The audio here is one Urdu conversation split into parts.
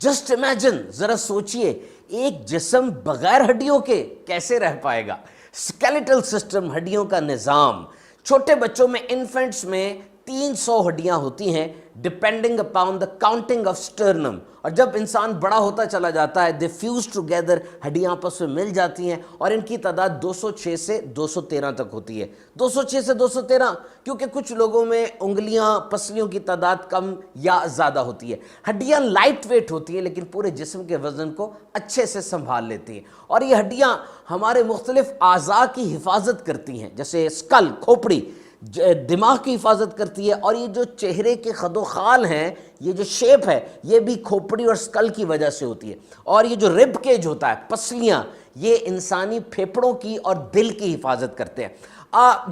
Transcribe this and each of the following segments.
جسٹ امیجن، ذرا سوچئے ایک جسم بغیر ہڈیوں کے کیسے رہ پائے گا؟ اسکیلیٹل سسٹم، ہڈیوں کا نظام. چھوٹے بچوں میں، انفنٹس میں 300 ہڈیاں ہوتی ہیں depending upon the counting of sternum. اور جب انسان بڑا ہوتا چلا جاتا ہے، دے فیوز ٹوگیدر، ہڈیاں آپس میں مل جاتی ہیں اور ان کی تعداد 206 سے 213 تک ہوتی ہے. 206 سے 213 کیونکہ کچھ لوگوں میں انگلیاں، پسلیوں کی تعداد کم یا زیادہ ہوتی ہے. ہڈیاں لائٹ ویٹ ہوتی ہیں لیکن پورے جسم کے وزن کو اچھے سے سنبھال لیتی ہیں. اور یہ ہڈیاں ہمارے مختلف اعضاء کی حفاظت کرتی ہیں، جیسے اسکل، کھوپڑی دماغ کی حفاظت کرتی ہے. اور یہ جو چہرے کے خد و خال ہیں، یہ جو شیپ ہے، یہ بھی کھوپڑی اور اسکل کی وجہ سے ہوتی ہے. اور یہ جو رب کیج ہوتا ہے، پسلیاں، یہ انسانی پھیپھڑوں کی اور دل کی حفاظت کرتے ہیں.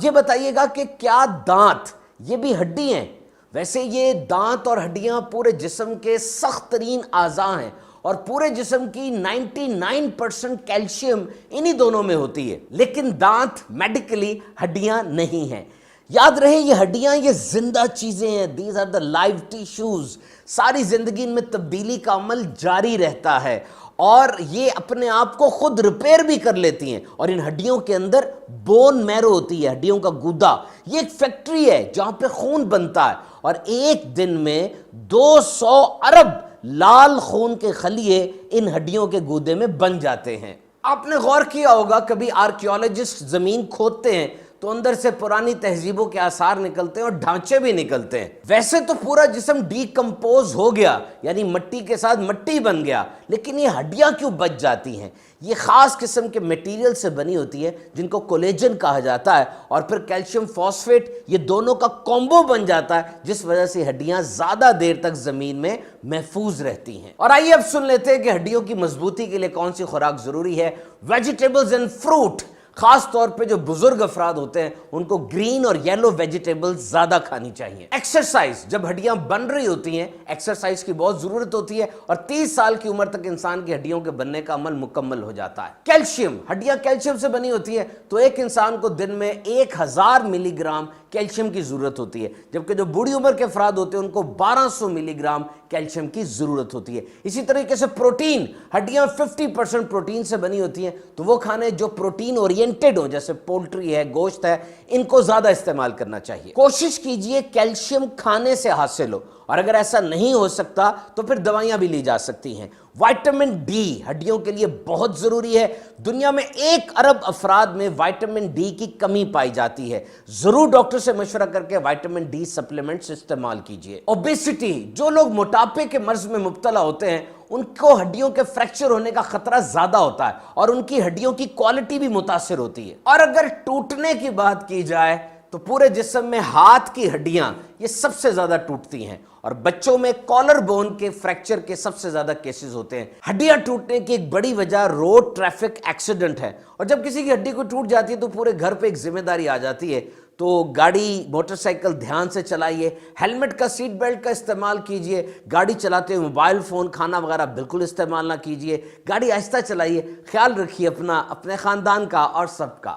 یہ بتائیے گا کہ کیا دانت یہ بھی ہڈی ہیں؟ ویسے یہ دانت اور ہڈیاں پورے جسم کے سخت ترین اعضاء ہیں اور پورے جسم کی 99% کیلشیم انہی دونوں میں ہوتی ہے. لیکن دانت میڈیکلی ہڈیاں نہیں ہیں. یاد رہے یہ ہڈیاں یہ زندہ چیزیں ہیں. These are the live tissues. ساری زندگی ان میں تبدیلی کا عمل جاری رہتا ہے اور یہ اپنے آپ کو خود ریپیئر بھی کر لیتی ہیں. اور ان ہڈیوں کے اندر بون میرو ہوتی ہے، ہڈیوں کا گودا. یہ ایک فیکٹری ہے جہاں پہ خون بنتا ہے اور ایک دن میں 200 ارب لال خون کے خلیے ان ہڈیوں کے گودے میں بن جاتے ہیں. آپ نے غور کیا ہوگا کبھی آرکیولوجسٹ زمین کھودتے ہیں تو اندر سے پرانی تہذیبوں کے آثار نکلتے ہیں اور ڈھانچے بھی نکلتے ہیں. ویسے تو پورا جسم ڈی کمپوز ہو گیا، یعنی مٹی کے ساتھ مٹی بن گیا، لیکن یہ ہڈیاں کیوں بچ جاتی ہیں؟ یہ خاص قسم کے میٹیریل سے بنی ہوتی ہے جن کو کولیجن کہا جاتا ہے اور پھر کیلشیم فاسفیٹ، یہ دونوں کا کومبو بن جاتا ہے جس وجہ سے ہڈیاں زیادہ دیر تک زمین میں محفوظ رہتی ہیں. اور آئیے اب سن لیتے ہیں کہ ہڈیوں کی مضبوطی کے لیے کون سی خوراک ضروری ہے. Vegetables and fruit. خاص طور پہ جو بزرگ افراد ہوتے ہیں ان کو گرین اور یلو ویجیٹیبلز زیادہ کھانی چاہیے. ایکسرسائز. جب ہڈیاں بن رہی ہوتی ہیں ایکسرسائز کی بہت ضرورت ہوتی ہے اور 30 سال کی عمر تک انسان کی ہڈیوں کے بننے کا عمل مکمل ہو جاتا ہے. کیلشیم. ہڈیاں کیلشیم سے بنی ہوتی ہے تو ایک انسان کو دن میں 1000 ملی گرام کیلشیم کی ضرورت ہوتی ہے، جبکہ جو بوڑھی عمر کے افراد ہوتے ہیں ان کو 1200 ملی گرام کیلشیم کی ضرورت ہوتی ہے. اسی طریقے سے پروٹین. ہڈیاں 50% پروٹین سے بنی ہوتی ہیں تو وہ کھانے جو پروٹین اورینٹڈ ہوں جیسے پولٹری ہے، گوشت ہے، ان کو زیادہ استعمال کرنا چاہیے. کوشش کیجئے کیلشیم کھانے سے حاصل ہو اور اگر ایسا نہیں ہو سکتا تو پھر دوائیاں بھی لی جا سکتی ہیں. وائٹامن ڈی ہڈیوں کے لیے بہت ضروری ہے. دنیا میں 1 ارب افراد میں وائٹامن ڈی کی کمی پائی جاتی ہے. ضرور ڈاکٹر سے مشورہ کر کے وائٹامن ڈی سپلیمنٹس استعمال کیجئے. اوبیسٹی. جو لوگ موٹاپے کے مرض میں مبتلا ہوتے ہیں ان کو ہڈیوں کے فریکچر ہونے کا خطرہ زیادہ ہوتا ہے اور ان کی ہڈیوں کی کوالٹی بھی متاثر ہوتی ہے. اور اگر ٹوٹنے کی بات کی جائے تو پورے جسم میں ہاتھ کی ہڈیاں یہ سب سے زیادہ ٹوٹتی ہیں اور بچوں میں کالر بون کے فریکچر کے سب سے زیادہ کیسز ہوتے ہیں. ہڈیاں ٹوٹنے کی ایک بڑی وجہ روڈ ٹریفک ایکسیڈنٹ ہے اور جب کسی کی ہڈی کو ٹوٹ جاتی ہے تو پورے گھر پہ ایک ذمہ داری آ جاتی ہے. تو گاڑی، موٹر سائیکل دھیان سے چلائیے، ہیلمٹ کا، سیٹ بیلٹ کا استعمال کیجئے. گاڑی چلاتے ہوئے موبائل فون، کھانا وغیرہ بالکل استعمال نہ کیجئے. گاڑی آہستہ چلائیے. خیال رکھیے اپنا، اپنے خاندان کا اور سب کا.